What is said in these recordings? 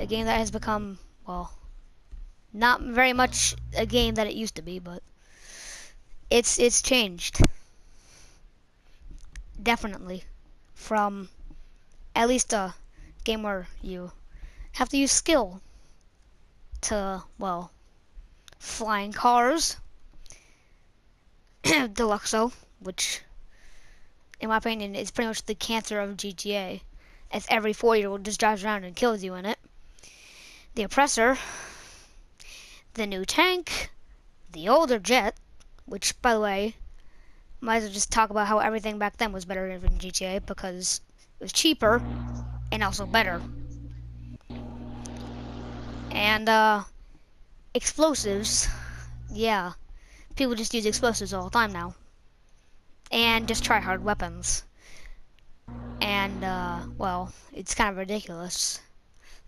A game that has become, well, not very much a game that it used to be, but it's changed. Definitely. From at least a game where you have to use skill to, well, flying cars, Deluxo, which in my opinion is pretty much the cancer of GTA, as every 4-year-old just drives around and kills you in it. The Oppressor, the new tank, the older jet, which, by the way, might as well just talk about how everything back then was better than GTA because it was cheaper and also better. And explosives, yeah, people just use explosives all the time now, and just try hard weapons. And well, it's kind of ridiculous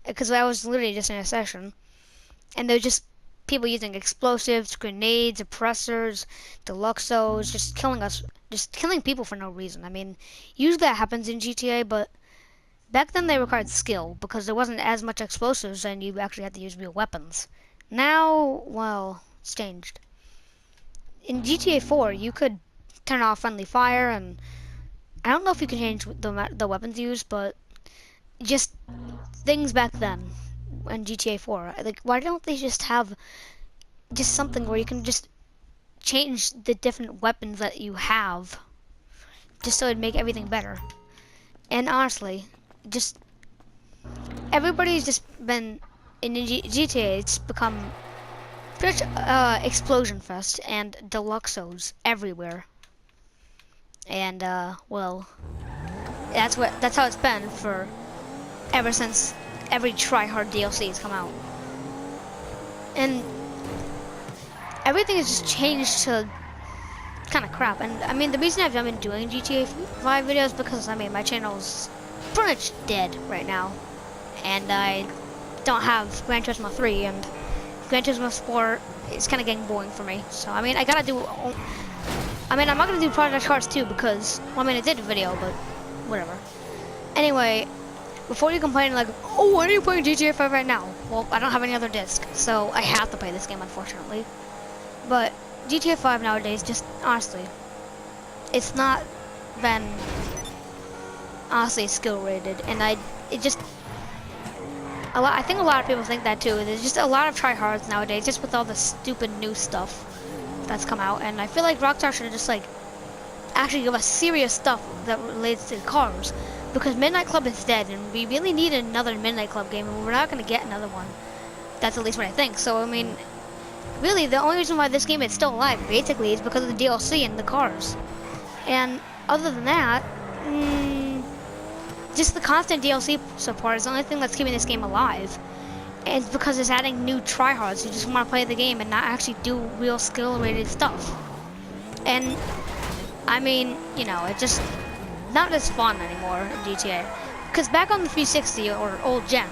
because I was literally just in a session, and there were just people using explosives, grenades, oppressors, deluxos, just killing us, just killing people for no reason. I mean, usually that happens in GTA, but back then they required skill because there wasn't as much explosives and you actually had to use real weapons. Now, well, it's changed. In GTA 4, you could turn off friendly fire, and I don't know if you can change the weapons used, but just things back then in GTA 4. Like, why don't they just have just something where you can just change the different weapons that you have, just so it'd make everything better? And honestly, just everybody's just been in GTA. It's become pretty much explosion fest and deluxos everywhere. And well, that's how it's been for ever since every try-hard DLC has come out. And everything has just changed to kind of crap. And I mean, the reason I've been doing GTA 5 videos because I mean my channel's pretty much dead right now, and I don't have Gran Turismo 3, and Gran Turismo Sport is kind of getting boring for me. So I mean, I gotta do. I mean, I'm not gonna do Project Cars 2 because, well, I mean, I did a video, but whatever. Anyway, before you complain like, oh, why are you playing GTA 5 right now? Well, I don't have any other disc, so I have to play this game, unfortunately. But GTA 5 nowadays, just honestly, it's not been honestly skill rated, and I think a lot of people think that too. There's just a lot of tryhards nowadays, just with all the stupid new stuff that's come out, and I feel like Rockstar should just like actually give us serious stuff that relates to cars, because Midnight Club is dead, and we really need another Midnight Club game, and we're not gonna get another one. That's at least what I think. So I mean, really, the only reason why this game is still alive, basically, is because of the DLC and the cars. And other than that, just the constant DLC support is the only thing that's keeping this game alive. And it's because it's adding new tryhards who just want to play the game and not actually do real skill-rated stuff. And I mean, you know, it's just not as fun anymore in GTA. Because back on the 360 or old gen,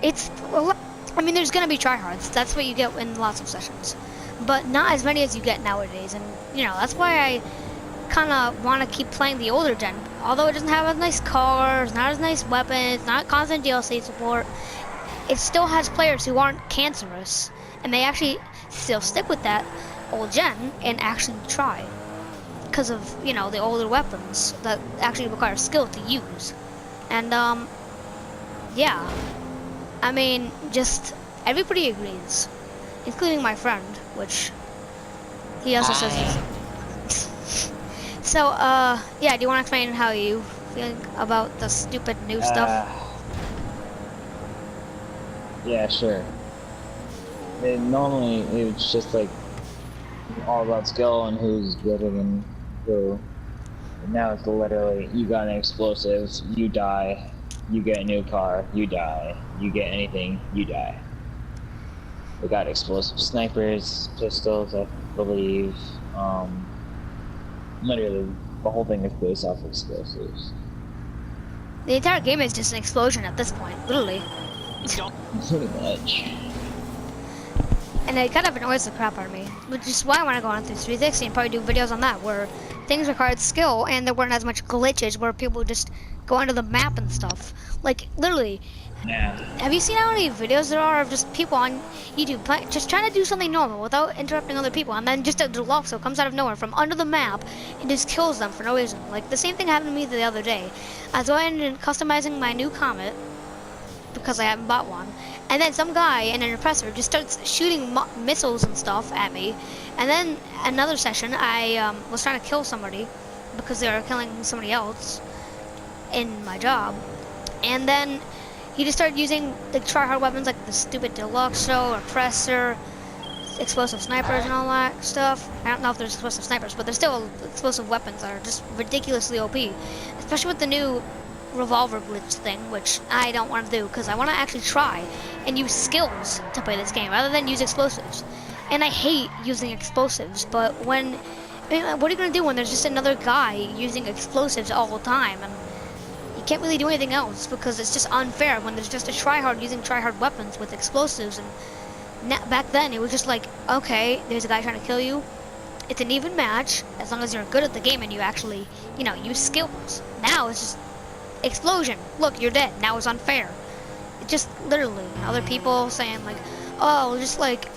it's a lot. I mean, there's gonna be tryhards. That's what you get in lots of sessions, but not as many as you get nowadays. And you know, that's why I kind of want to keep playing the older gen. Although it doesn't have as nice cars, not as nice weapons, not constant DLC support, it still has players who aren't cancerous, and they actually still stick with that old gen and actually try because of, you know, the older weapons that actually require skill to use. And yeah, I mean, just everybody agrees, including my friend, which he also says he's. So yeah, do you want to explain how you feel about the stupid new stuff? Yeah, sure. Normally, it's just like all about skill and who's good and who. And now it's literally, you got an explosive, you die. You get a new car, you die. You get anything, you die. We got explosive snipers, pistols, I believe. Literally, the whole thing is based off explosives. The entire game is just an explosion at this point, literally. Pretty much. And it kind of annoys the crap out of me, which is why I want to go on through 360 and probably do videos on that, where things required skill and there weren't as much glitches, where people just go onto the map and stuff. Like, literally, Yeah. have you seen how many videos there are of just people on YouTube just trying to do something normal without interrupting other people, and then just a Deluxo comes out of nowhere from under the map and just kills them for no reason? Like, the same thing happened to me the other day. I was going and customizing my new Comet, because I haven't bought one, and then some guy in an oppressor just starts shooting missiles and stuff at me, and then another session I was trying to kill somebody because they were killing somebody else in my job, and then he just started using the try-hard weapons like the stupid Deluxo, oppressor, explosive snipers and all that stuff. I don't know if there's explosive snipers, but there's still explosive weapons that are just ridiculously OP, especially with the new revolver blitz thing, which I don't want to do because I want to actually try and use skills to play this game rather than use explosives. And I hate using explosives, but when, I mean, what are you going to do when there's just another guy using explosives all the time? And you can't really do anything else because it's just unfair when there's just a tryhard using tryhard weapons with explosives. And back then it was just like, okay, there's a guy trying to kill you. It's an even match as long as you're good at the game and you actually, you know, use skills. Now it's just explosion. Look, you're dead. Now it's unfair. It just literally other people saying like, oh, just like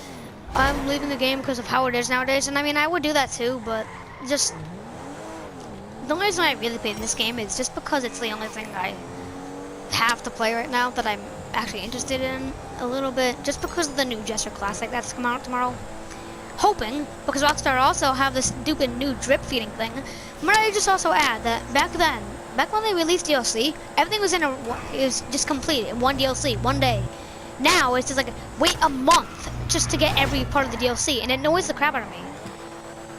I'm leaving the game because of how it is nowadays. And I mean, I would do that too, but just the only reason I really played this game is just because it's the only thing I have to play right now that I'm actually interested in a little bit, just because of the new Jester Classic that's coming out tomorrow. Hoping, because Rockstar also have this stupid new drip feeding thing. Might I just also add that back when they released DLC, everything was just complete in one DLC, one day. Now it's just like, wait a month just to get every part of the DLC, and it annoys the crap out of me.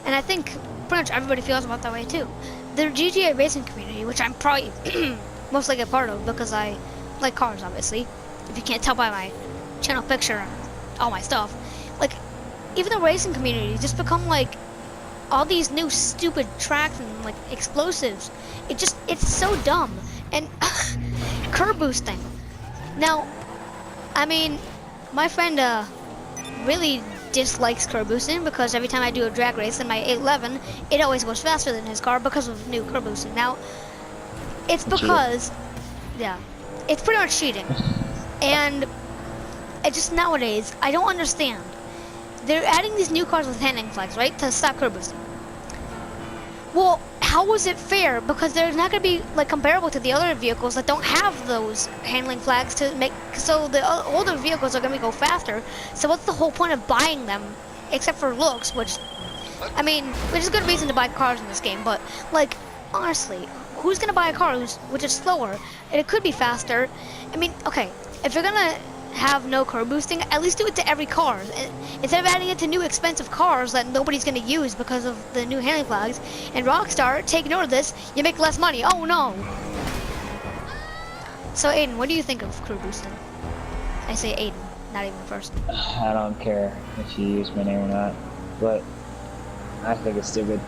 And I think pretty much everybody feels about that way too. The GTA racing community, which I'm probably most likely a part of because I like cars, obviously. If you can't tell by my channel picture and all my stuff. Like, even the racing community just become like all these new stupid tracks and like explosives. It's so dumb. And curb boosting. Now, I mean, my friend really dislikes curb boosting because every time I do a drag race in my 811, it always goes faster than his car because of new curb boosting. Now, it's because, yeah, it's pretty much cheating. And it just nowadays, I don't understand. They're adding these new cars with handling flags, right, to stop curb boosting. Well, how is it fair? Because they're not going to be like comparable to the other vehicles that don't have those handling flags to make, so the older vehicles are going to go faster. So what's the whole point of buying them, except for looks, which, I mean, which is a good reason to buy cars in this game, but like, honestly, who's going to buy a car which is slower, and it could be faster? I mean, okay, if you're going to have no curb boosting, at least do it to every car. Instead of adding it to new expensive cars that nobody's going to use because of the new handling flags. And Rockstar, take note of this, you make less money. Oh no! So Aiden, what do you think of curb boosting? I say Aiden, not even the person. I don't care if you use my name or not, but I think it's stupid.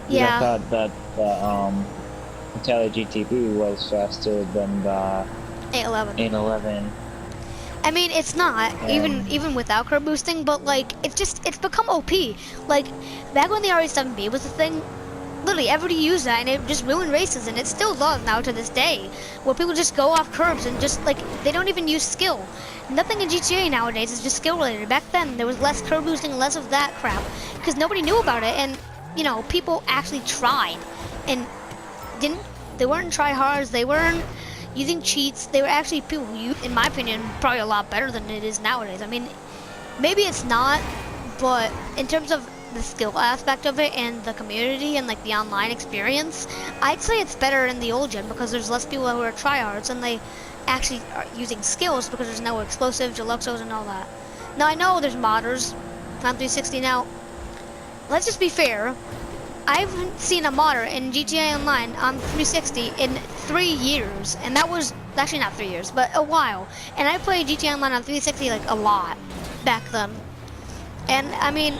Yeah. I thought that the Italia GTP was faster than the 811. 811. I mean, it's not, even without curb boosting, but like, it's become OP. Like, back when the RE7B was a thing, literally everybody used that and it just ruined races, and it still does now to this day, where people just go off curbs and just like, they don't even use skill. Nothing in GTA nowadays is just skill related. Back then, there was less curb boosting, less of that crap, because nobody knew about it, and, you know, people actually tried, and they weren't tryhards, they weren't using cheats. They were actually people who, in my opinion, probably a lot better than it is nowadays. I mean, maybe it's not, but in terms of the skill aspect of it and the community and like the online experience, I'd say it's better in the old gen because there's less people who are tryhards and they actually are using skills because there's no explosives, Deluxos, and all that. Now, I know there's modders on 360 now. Let's just be fair. I haven't seen a modder in GTA Online on 360 in 3 years, and that was actually not 3 years, but a while. And I played GTA Online on 360 like a lot back then. And I mean,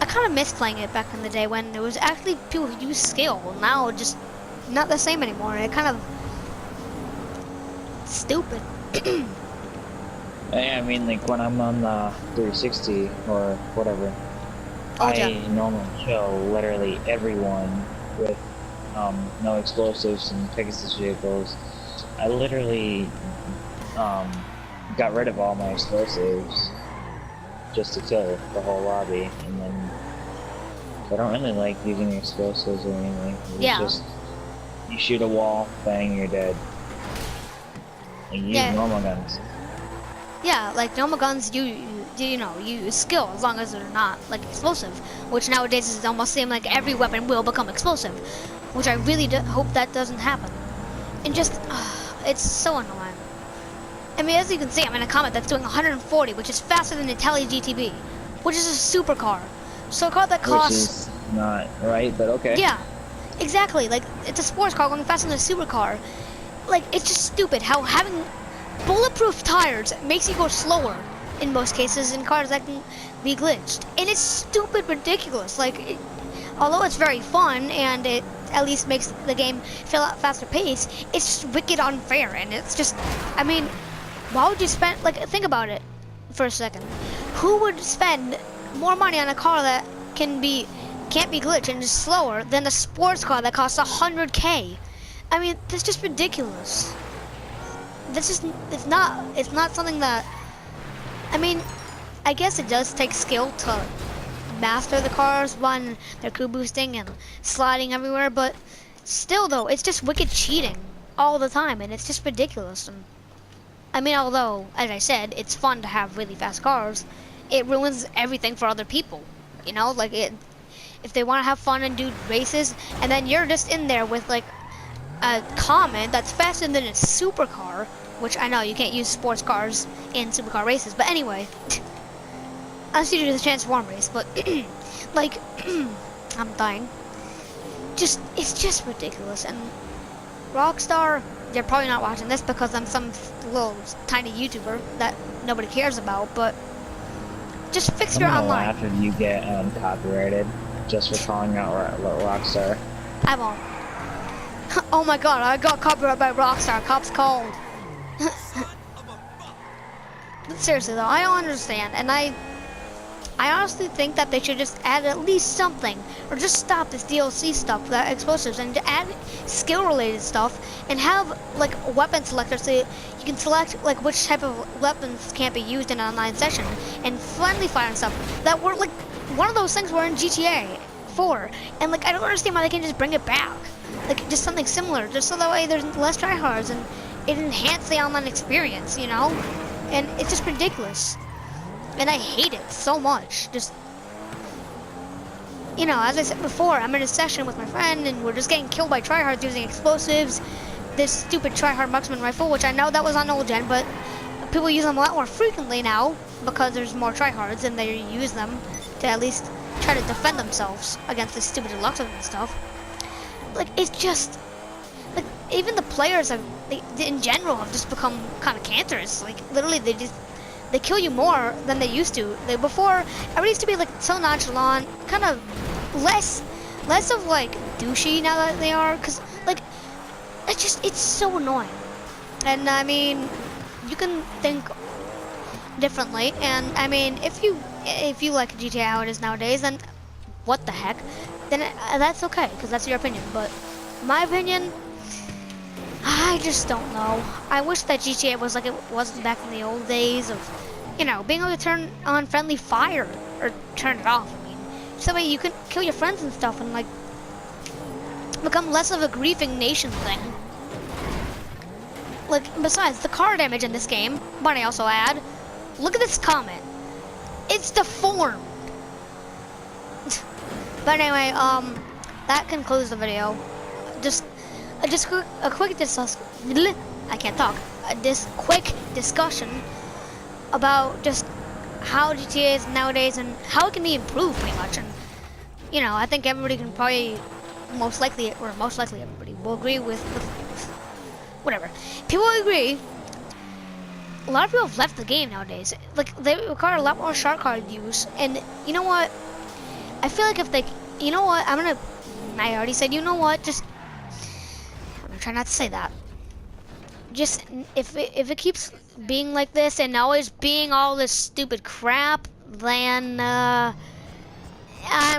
I kind of miss playing it back in the day when there was actually people who use skill. Now it's just not the same anymore. It kind of stupid. I mean, like when I'm on the 360 or whatever. Oh, I yeah. normally kill literally everyone with no explosives in Pegasus vehicles, I literally got rid of all my explosives just to kill the whole lobby, and then I don't really like using explosives or anything. It's Yeah. just you shoot a wall, bang, you're dead. And you use normal guns. Yeah, like normal guns, you use skill as long as they're not like explosive, which nowadays is almost seem like every weapon will become explosive, which I really hope that doesn't happen. And just, it's so annoying. I mean, as you can see, I'm in a Comet that's doing 140, which is faster than the Tele GTB, which is a supercar. So a car that costs... Which is not right, but okay. Yeah, exactly. Like, it's a sports car going faster than a supercar. Like, it's just stupid how having bulletproof tires makes you go slower in most cases in cars that can be glitched. And it's stupid ridiculous. Like, although it's very fun and it at least makes the game feel at faster pace, it's just wicked unfair. And it's just, I mean, why would you spend, like, think about it for a second. Who would spend more money on a car that can't be glitched and is slower than a sports car that costs 100K? I mean, that's just ridiculous. That's just, it's not something that, I mean, I guess it does take skill to master the cars when they're crew boosting and sliding everywhere, but still though, it's just wicked cheating all the time, and it's just ridiculous. And I mean, although, as I said, it's fun to have really fast cars, it ruins everything for other people. You know, like, if they want to have fun and do races, and then you're just in there with like a Comet that's faster than a supercar, which I know you can't use sports cars in supercar races, but anyway, unless you do the Transform race, but like, I'm dying. It's just ridiculous. And Rockstar, they're probably not watching this because I'm some little tiny YouTuber that nobody cares about, but just fix your I'm gonna online. laugh if you get copyrighted just for calling out Rockstar. I won't. Oh my god, I got copyrighted by Rockstar. Cops called. But seriously though, I don't understand, and I honestly think that they should just add at least something, or just stop this DLC stuff, that explosives, and add skill-related stuff, and have like a weapon selector so you can select like which type of weapons can't be used in an online session, and friendly fire and stuff that were like one of those things were in GTA 4, and like I don't understand why they can't just bring it back, like just something similar, just so that way there's less tryhards and it enhances the online experience, you know, and it's just ridiculous. And I hate it so much. Just, you know, as I said before, I'm in a session with my friend and we're just getting killed by tryhards using explosives. This stupid tryhard marksman rifle, which I know that was on old gen, but people use them a lot more frequently now because there's more tryhards and they use them to at least try to defend themselves against this stupid deluxe and stuff. Like, it's just, like, even the players have, in general, have just become kind of cancerous. Like, literally, they kill you more than they used to. Before, everybody used to be like so nonchalant, kind of less of like douchey now that they are, cause like it's so annoying. And I mean, you can think differently. And I mean, if you like GTA how it is nowadays, then what the heck? Then that's okay, cause that's your opinion. But my opinion, I just don't know. I wish that GTA was like it was back in the old days of, you know, being able to turn on friendly fire or turn it off. I mean, so that way you can kill your friends and stuff and like become less of a griefing nation thing. Like, besides the car damage in this game, but I also add, look at this Comet. It's deformed. But anyway, that concludes the video. Just a quick quick discussion about just how GTA is nowadays and how it can be improved pretty much. And you know, I think everybody can probably most likely everybody will agree with whatever. People agree. A lot of people have left the game nowadays. Like, they require a lot more shark card use. And you know what? I feel like if they, you know what? I already said, you know what? Just, I'm gonna try not to say that. Just, if it keeps being like this and always being all this stupid crap, then I'm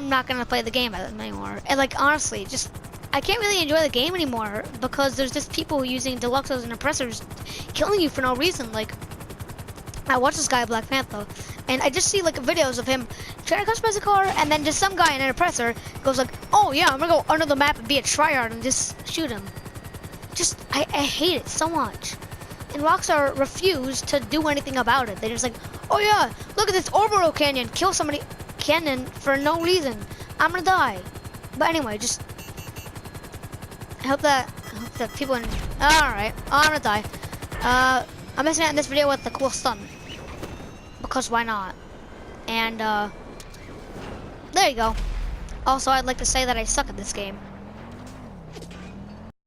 not gonna play the game anymore. And like, honestly, just I can't really enjoy the game anymore because there's just people using deluxes and oppressors killing you for no reason. Like, I watch this guy, Black Panther, and I just see like videos of him trying to customize a car, and then just some guy in an oppressor goes like, oh yeah, I'm gonna go under the map and be a tryhard and just shoot him. Just, I hate it so much. And Rockstar refused to do anything about it. They're just like, oh yeah, look at this orbital canyon, kill somebody, cannon for no reason. I'm gonna die. But anyway, just, I hope that people, alright, I'm gonna die. I'm missing out in this video with the cool stun. Because why not? And, there you go. Also, I'd like to say that I suck at this game.